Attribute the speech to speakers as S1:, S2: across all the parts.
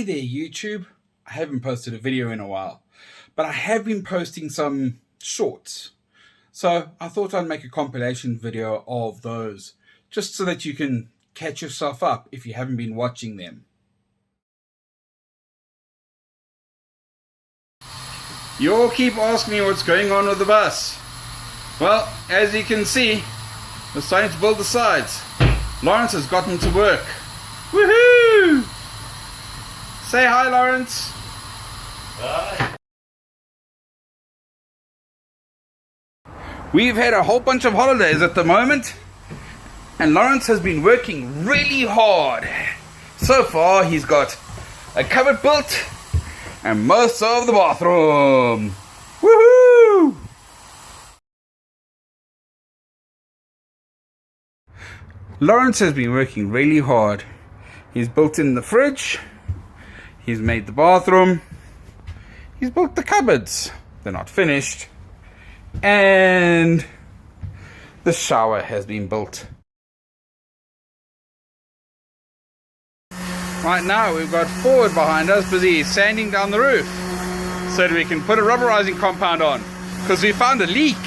S1: Hey there YouTube, I haven't posted a video in a while, but I have been posting some shorts. So I thought I'd make a compilation video of those, just so that you can catch yourself up if you haven't been watching them. You all keep asking me what's going on with the bus. Well, as you can see, we're starting to build the sides. Lawrence has gotten to work. Woohoo! Say hi, Lawrence.
S2: Hi.
S1: We've had a whole bunch of holidays at the moment, and Lawrence has been working really hard. So far, he's got a cupboard built and most of the bathroom. Woohoo! Lawrence has been working really hard. He's built in the fridge. He's made the bathroom. He's built the cupboards. They're not finished. And the shower has been built. Right now we've got Ford behind us busy sanding down the roof so that we can put a rubberizing compound on, because we found a leak.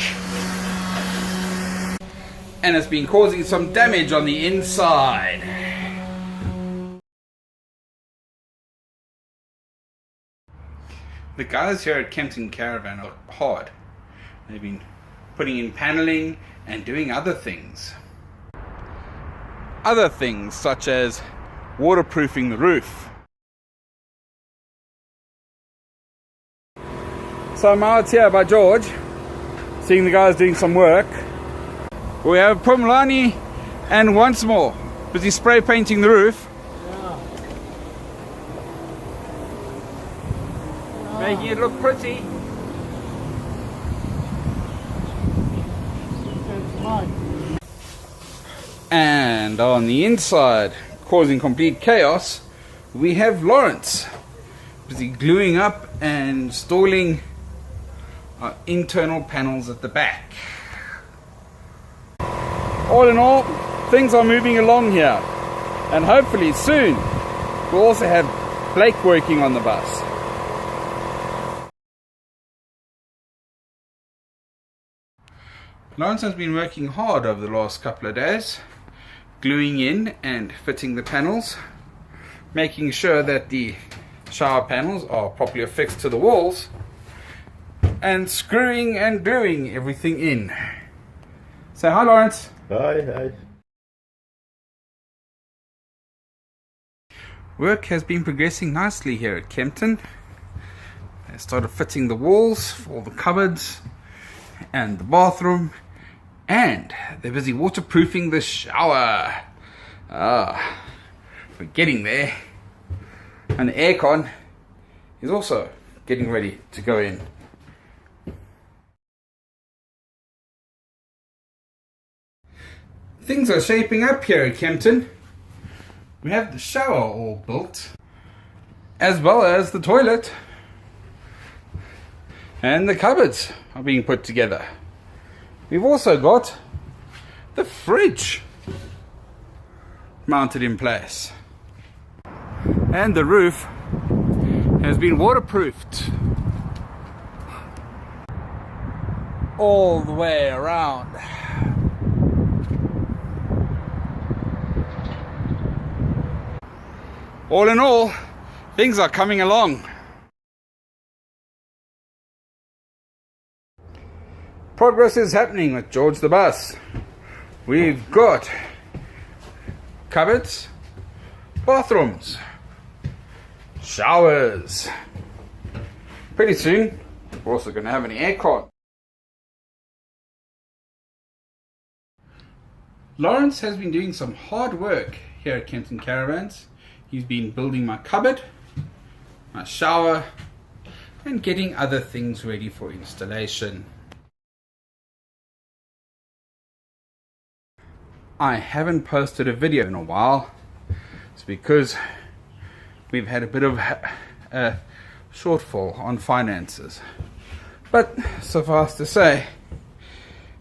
S1: And it's been causing some damage on the inside. The guys here at Kempton Caravan are hard. They've been putting in paneling and doing other things. Other things such as waterproofing the roof. So I'm out here by George, seeing the guys doing some work. We have Pumlani and once more busy spray painting the roof. Making it look pretty. And on the inside, causing complete chaos, we have Lawrence busy gluing up and installing our internal panels at the back. All in all, things are moving along here, and hopefully soon we'll also have Blake working on the bus. Lawrence has been working hard over the last couple of days, gluing in and fitting the panels, making sure that the shower panels are properly affixed to the walls, and screwing and gluing everything in. Say hi, Lawrence.
S2: Hi.
S1: Work has been progressing nicely here at Kempton. They started fitting the walls for all the cupboards and the bathroom, and they're busy waterproofing the shower. We're getting there. And the aircon is also getting ready to go in. Things are shaping up here at Kempton. We have the shower all built, as well as the toilet, and the cupboards are being put together. We've also got the fridge mounted in place, and the roof has been waterproofed all the way around. All in all, things are coming along. Progress is happening with George the bus. We've got cupboards, bathrooms, showers. Pretty soon, we're also going to have an aircon. Lawrence has been doing some hard work here at Kempton Caravans. He's been building my cupboard, my shower, and getting other things ready for installation. I haven't posted a video in a while. It's because we've had a bit of a shortfall on finances. But suffice to say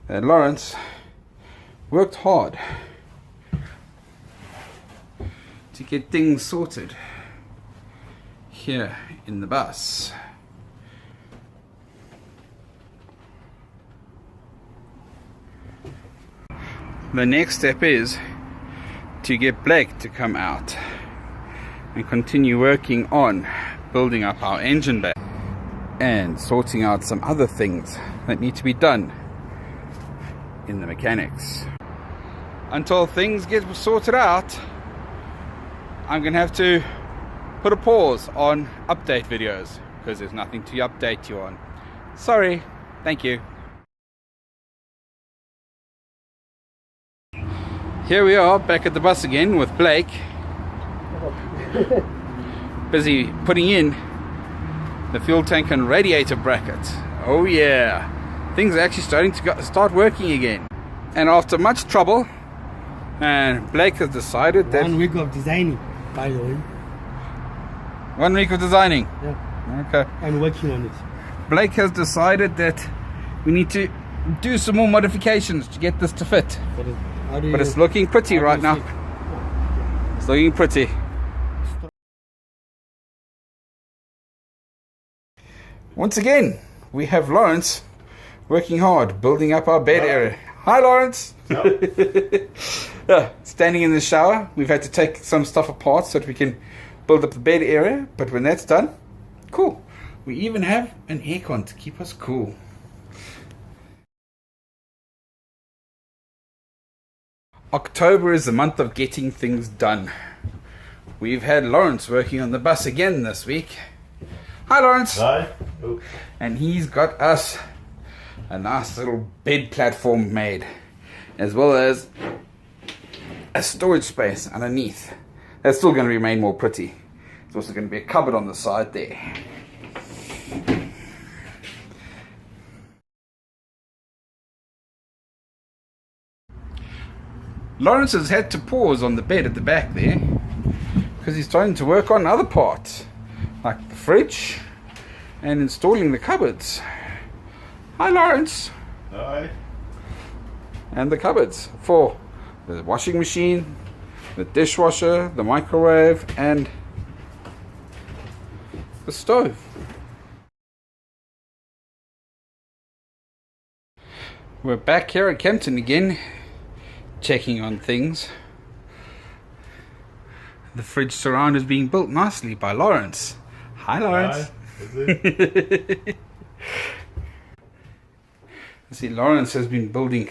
S1: that Lawrence worked hard to get things sorted. here in the bus. The next step is to get Blake to come out and continue working on building up our engine bay and sorting out some other things that need to be done in the mechanics. Until things get sorted out, I'm gonna have to put a pause on update videos because there's nothing to update you on. Sorry. Thank you. Here we are back at the bus again with Blake, busy putting in the fuel tank and radiator bracket. Oh yeah, things are actually starting to start working again. And after much trouble, and Blake has decided that
S2: 1 week of designing, by the way.
S1: 1 week of designing.
S2: Yeah.
S1: Okay.
S2: I'm working on it.
S1: Blake has decided that we need to do some more modifications to get this to fit. But it's looking pretty right now. It's looking pretty. Once again, we have Lawrence working hard, building up our bed area. Hi, Lawrence. Standing in the shower. We've had to take some stuff apart so that we can build up the bed area. But when that's done, cool. We even have an aircon to keep us cool. October is the month of getting things done. We've had Lawrence working on the bus again this week. Hi, Lawrence.
S2: Hi. Oh.
S1: And he's got us a nice little bed platform made, as well as a storage space underneath. That's still going to remain more pretty. There's also going to be a cupboard on the side there. Lawrence has had to pause on the bed at the back there because he's starting to work on other parts like the fridge and installing the cupboards. Hi, Lawrence.
S2: Hi.
S1: And the cupboards for the washing machine, the dishwasher, the microwave and the stove. We're back here at Kempton again, checking on things. The fridge surround is being built nicely by Lawrence. Hi, Lawrence.
S2: Hi.
S1: See, Lawrence has been building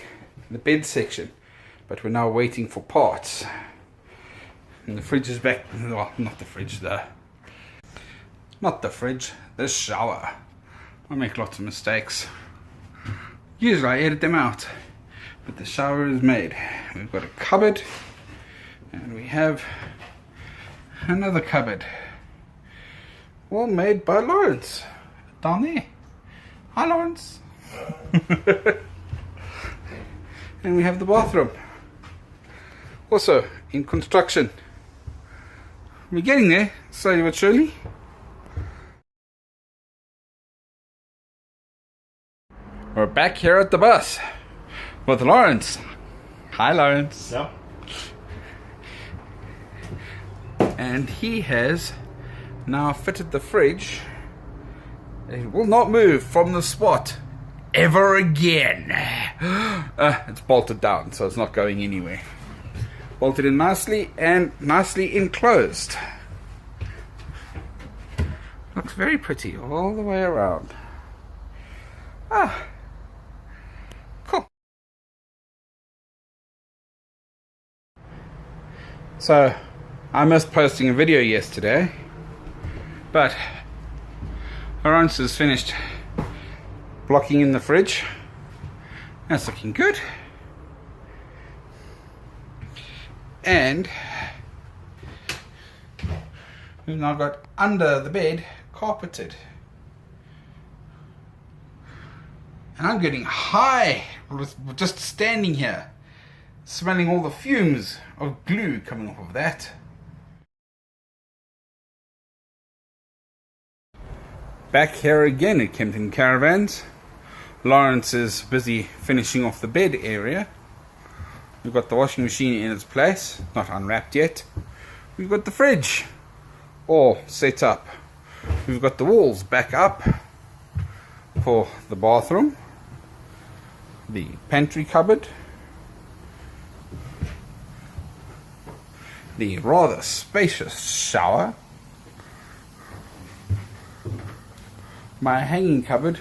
S1: the bed section, but we're now waiting for parts. And the fridge is back. Well, not the fridge, the shower. I make lots of mistakes. Usually I edit them out. But the shower is made. We've got a cupboard and we have another cupboard, all made by Lawrence down there. Hi, Lawrence. And we have the bathroom, also in construction. We're getting there slowly but surely. We're back here at the bus with Lawrence. Hi, Lawrence.
S2: Yeah.
S1: And he has now fitted the fridge. It will not move from the spot ever again. It's bolted down, so it's not going anywhere. Bolted in nicely and nicely enclosed. Looks very pretty all the way around. Cool. So, I missed posting a video yesterday, but Lawrence has finished blocking in the fridge. That's looking good. And we've now got under the bed carpeted. And I'm getting high with just standing here, smelling all the fumes of glue coming off of that. Back here again at Kempton Caravans. Lawrence is busy finishing off the bed area. We've got the washing machine in its place, not unwrapped yet. We've got the fridge all set up We've got the walls back up for the bathroom, the pantry cupboard, the rather spacious shower, my hanging cupboard,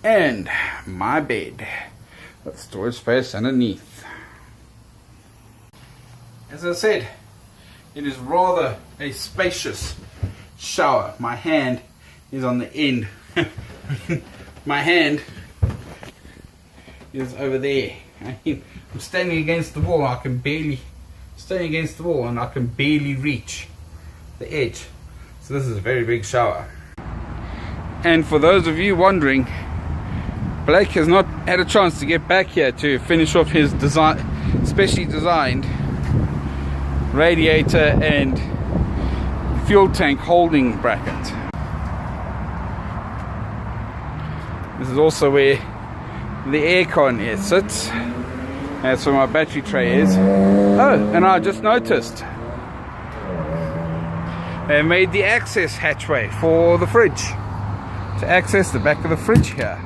S1: and my bed with storage space underneath. As I said, it is rather a spacious shower. My hand is on the end. My hand is over there. I'm standing against the wall. Standing against the wall and I can barely reach the edge. So this is a very big shower. And for those of you wondering, Blake has not had a chance to get back here to finish off his specially designed radiator and fuel tank holding bracket. This is also where the aircon sits. That's where my battery tray is. Oh, and I just noticed they made the access hatchway for the fridge to access the back of the fridge here.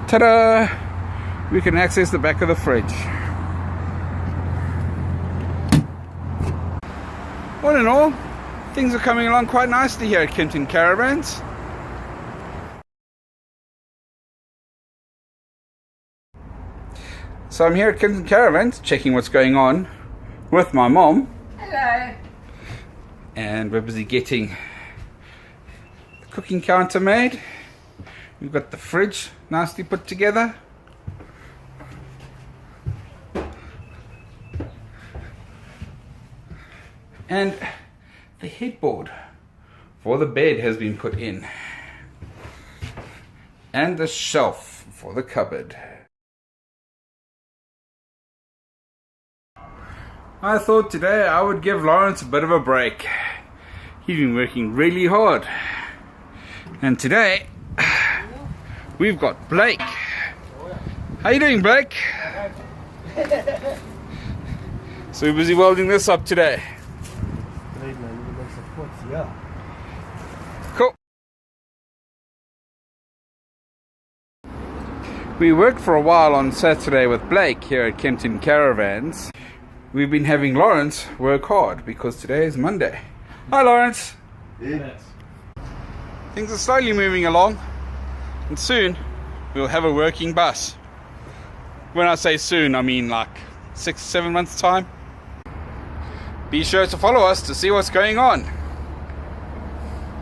S1: Ta-da! We can access the back of the fridge. All in all, things are coming along quite nicely here at Kempton Caravans. So I'm here at Kempton Caravans checking what's going on with my mom.
S3: Hello.
S1: And we're busy getting the cooking counter made. We've got the fridge nicely put together. And the headboard for the bed has been put in. And the shelf for the cupboard. I thought today I would give Lawrence a bit of a break. He's been working really hard. And today we've got Blake. How you doing, Blake? So we're busy welding this up today. Cool. We worked for a while on Saturday with Blake here at Kempton Caravans. We've been having Lawrence work hard because today is Monday. Hi, Lawrence.
S2: Yes.
S1: Things are slowly moving along, and soon we'll have a working bus. When I say soon, I mean like 6-7 months time. Be sure to follow us to see what's going on.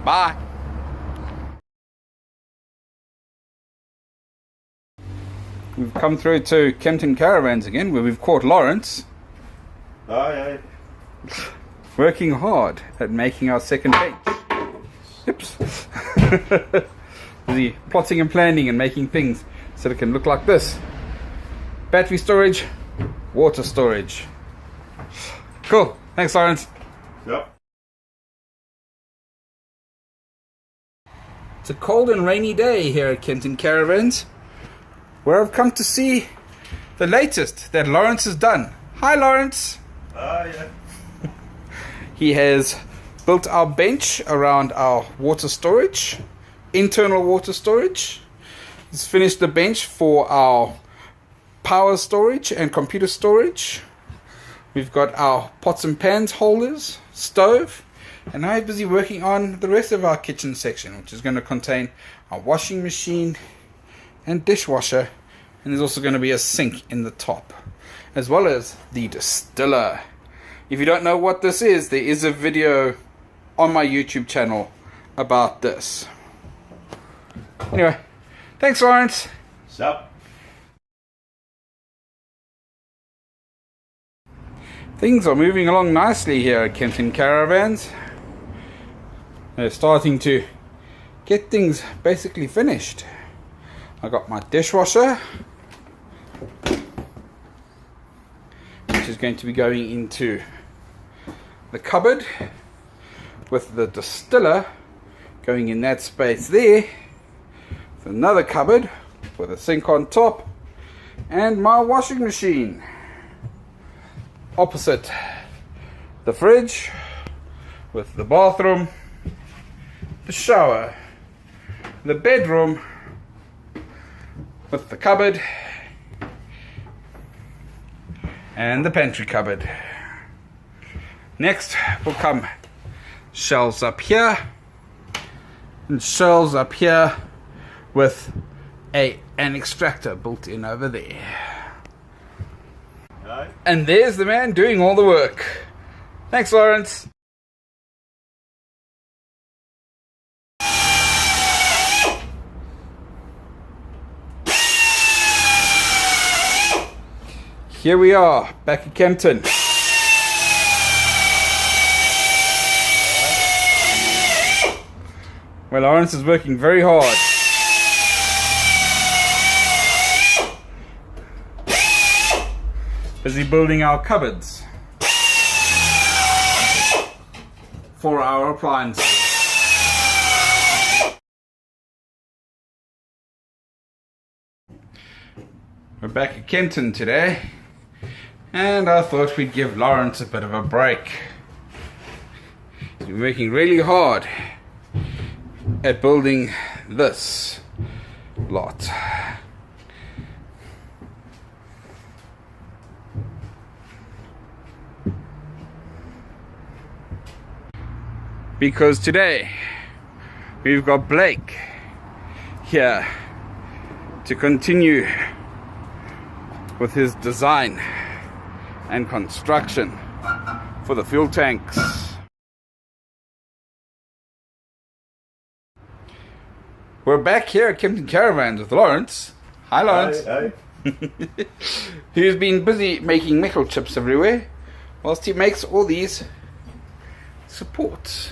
S1: Bye. We've come through to Kempton Caravans again, where we've caught Lawrence
S2: Aye,
S1: working hard at making our second bench. Oops. Busy plotting and planning and making things so it can look like this. Battery storage, water storage. Cool. Thanks, Lawrence.
S2: Yep.
S1: It's a cold and rainy day here at Kempton Caravans, where I've come to see the latest that Lawrence has done. Hi, Lawrence.
S2: Aye.
S1: He has built our bench around our water storage, internal water storage. He's finished the bench for our power storage and computer storage. We've got our pots and pans holders, stove, and now he's busy working on the rest of our kitchen section, which is going to contain our washing machine and dishwasher, and there's also going to be a sink in the top, as well as the distiller. If you don't know what this is, there is a video on my YouTube channel about this. Anyway, thanks, Lawrence.
S2: Sup?
S1: Things are moving along nicely here at Kempton Caravans. They're starting to get things basically finished. I got my dishwasher, which is going to be going into the cupboard, with the distiller going in that space there. There's another cupboard with a sink on top, and my washing machine opposite the fridge, with the bathroom, the shower, the bedroom, with the cupboard, and the pantry cupboard. Next will come shelves up here, and shelves up here with an extractor built in over there.
S2: Aye.
S1: And there's the man doing all the work. Thanks, Lawrence. Here we are, back at Kempton. Well, Lawrence is working very hard. Busy building our cupboards for our appliances. We're back at Kempton today, and I thought we'd give Lawrence a bit of a break. He's been working really hard at building this lot. Because today we've got Blake here to continue with his design and construction for the fuel tanks. We're back here at Kempton Caravans with Lawrence. Hi, Lawrence.
S2: Aye.
S1: He's been busy making metal chips everywhere, whilst he makes all these supports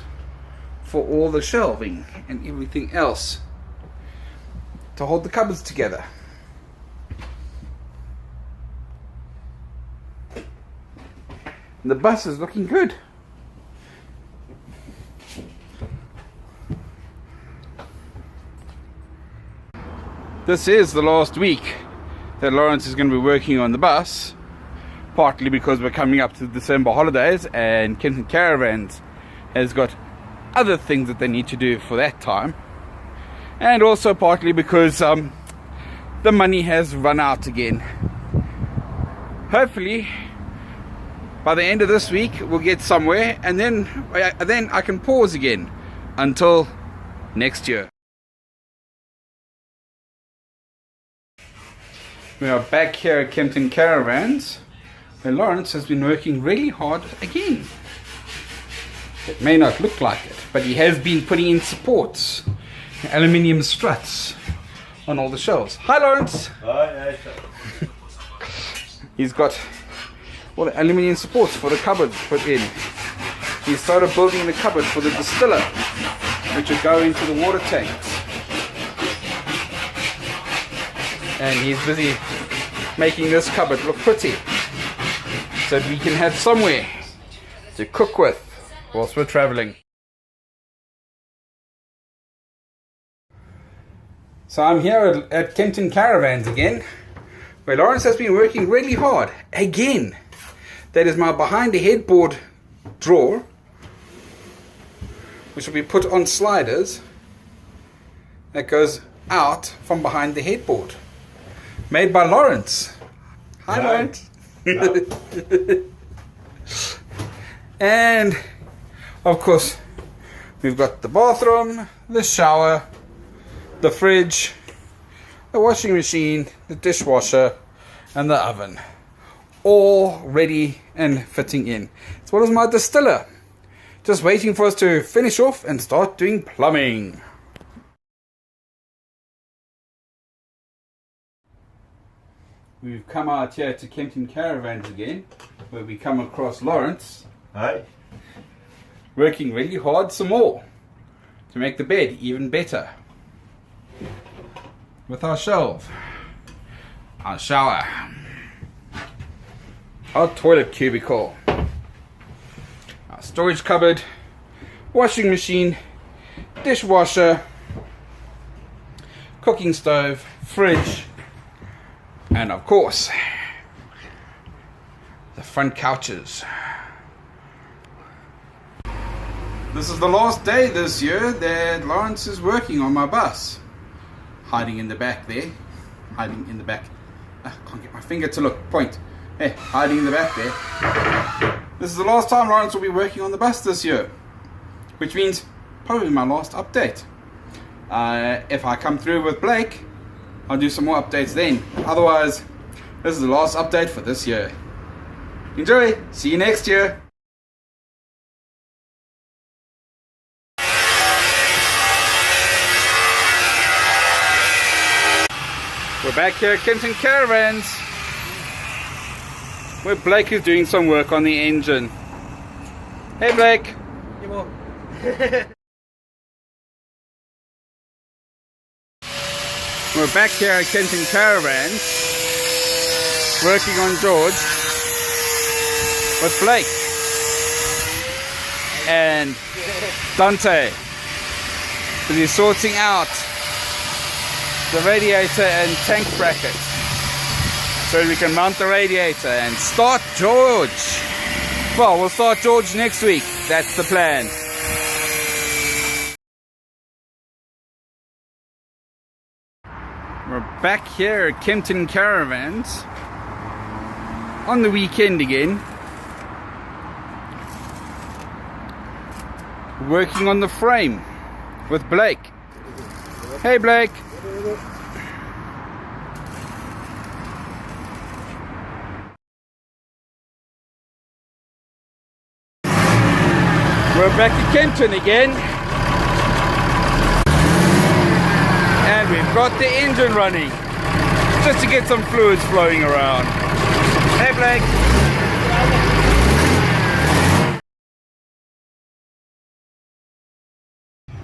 S1: for all the shelving and everything else to hold the cupboards together. And the bus is looking good. This is the last week that Lawrence is going to be working on the bus, partly because we're coming up to the December holidays and Kempton Caravans has got other things that they need to do for that time, and also partly because the money has run out again. Hopefully by the end of this week we'll get somewhere, and then I can pause again until next year. We are back here at Kempton Caravans, where Lawrence has been working really hard again. It may not look like it, but he has been putting in supports, aluminium struts on all the shelves. Hi, Lawrence.
S2: Aye.
S1: He's got all the aluminium supports for the cupboards put in. He started building the cupboard for the distiller, which would go into the water tanks. And he's busy making this cupboard look pretty, so that we can have somewhere to cook with whilst we're traveling. So I'm here at Kempton Caravans again, where Lawrence has been working really hard again. That is my behind the headboard drawer, which will be put on sliders that goes out from behind the headboard. Made by Lawrence. Hi, Lawrence. And of course we've got the bathroom, the shower, the fridge, the washing machine, the dishwasher, and the oven, all ready and fitting in, as well as my distiller, just waiting for us to finish off and start doing plumbing. We've come out here to Kempton Caravans again, where we come across Lawrence
S2: Aye.
S1: working really hard some more to make the bed even better. With our shelf, our shower, our toilet cubicle, our storage cupboard, washing machine, dishwasher, cooking stove, fridge, and of course the front couches This is the last day this year that Lawrence is working on my bus. Hiding in the back there. Hiding in the back. I can't get my finger to look. Point. Hey, hiding in the back there. This is the last time Lawrence will be working on the bus this year. Which means probably my last update. If I come through with Blake, I'll do some more updates then. Otherwise, this is the last update for this year. Enjoy. See you next year. We're back here at Kempton Caravans, where Blake is doing some work on the engine. Hey Blake. We're back here at Kempton Caravans, working on George with Blake and Dante, because he's sorting out the radiator and tank brackets so we can mount the radiator and start George. Well, we'll start George next week. That's the plan. We're back here at Kempton Caravans on the weekend again, working on the frame with Blake. Hey Blake. We're back at Kempton again, and we've got the engine running just to get some fluids flowing around. Hey Blake.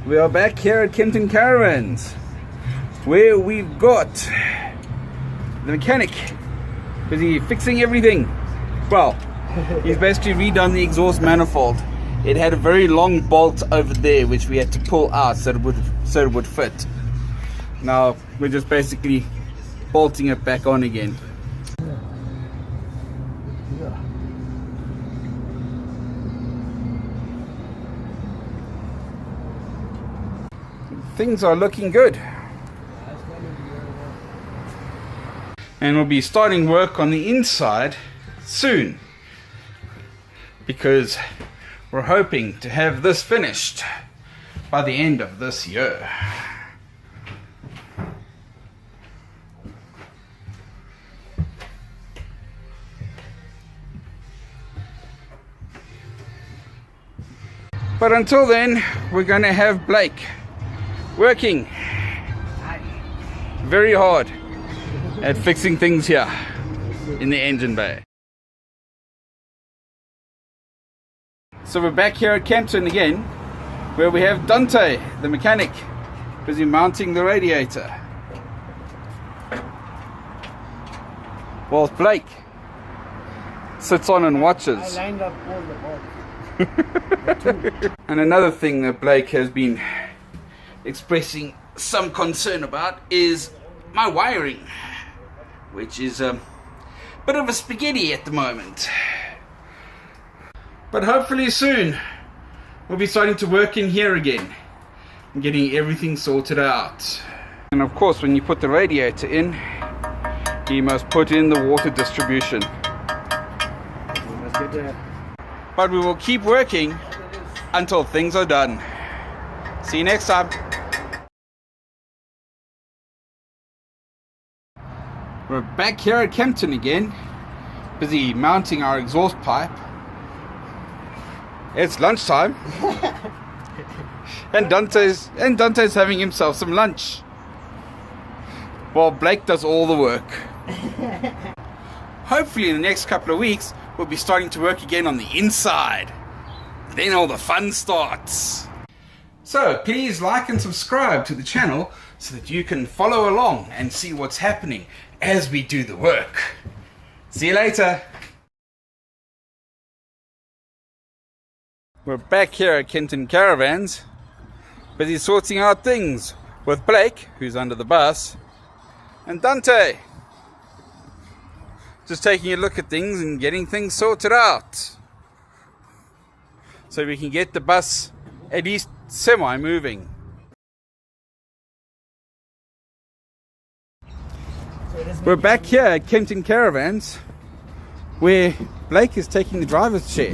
S1: We are back here at Kempton Caravans, where we've got the mechanic busy fixing everything. Well, he's basically redone the exhaust manifold. It had a very long bolt over there which we had to pull out so it would fit. Now we're just basically bolting it back on again. Things are looking good. And we'll be starting work on the inside soon, because we're hoping to have this finished by the end of this year. But until then, we're going to have Blake working very hard at fixing things here in the engine bay. So we're back here at Kempton again, where we have Dante, the mechanic, busy mounting the radiator, whilst Blake sits on and watches.
S3: I lined up all the balls.
S1: And another thing that Blake has been expressing some concern about is my wiring, which is a bit of a spaghetti at the moment. But hopefully soon we'll be starting to work in here again and getting everything sorted out. And of course, when you put the radiator in, you must put in the water distribution. But we will keep working until things are done. See you next time. We're back here at Kempton again, busy mounting our exhaust pipe. It's lunchtime, and Dante's having himself some lunch, while Blake does all the work. Hopefully in the next couple of weeks we'll be starting to work again on the inside. Then all the fun starts. So please like and subscribe to the channel so that you can follow along and see what's happening as we do the work. See you later. We're back here at Kempton Caravans, busy sorting out things with Blake, who's under the bus, and Dante, just taking a look at things and getting things sorted out so we can get the bus at least semi-moving. We're back here at Kenton Caravans, where Blake is taking the driver's chair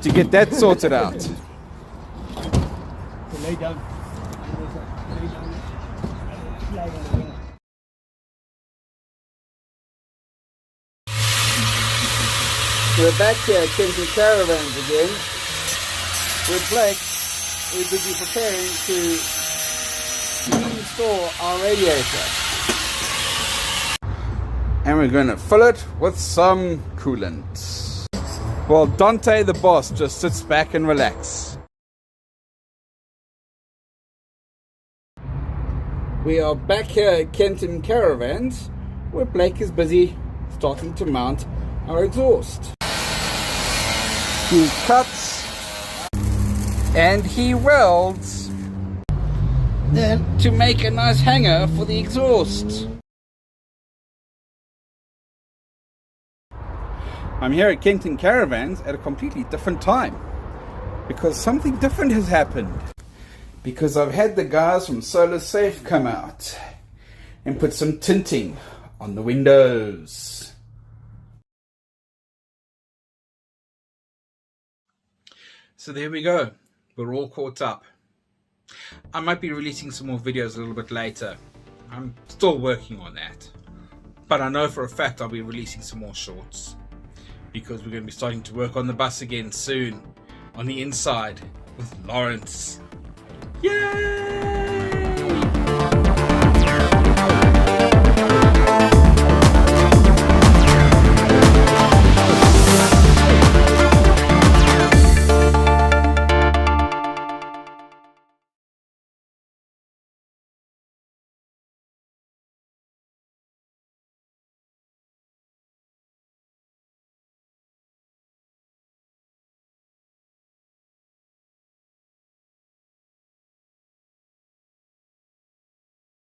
S1: to get that sorted out.
S3: Lay down.
S1: We're back here at Kenton Caravans again, where Blake is busy preparing to reinstall our radiator. And we're going to fill it with some coolant. While Dante the boss just sits back and relax. We are back here at Kenton Caravans, where Blake is busy starting to mount our exhaust. He cuts and he welds then to make a nice hanger for the exhaust. I'm here at Kenton Caravans at a completely different time because something different has happened. Because I've had the guys from Solar Safe come out and put some tinting on the windows. So there we go. We're all caught up. I might be releasing some more videos a little bit later. I'm still working on that. But I know for a fact I'll be releasing some more shorts, because we're going to be starting to work on the bus again soon on the inside with Lawrence. Yay!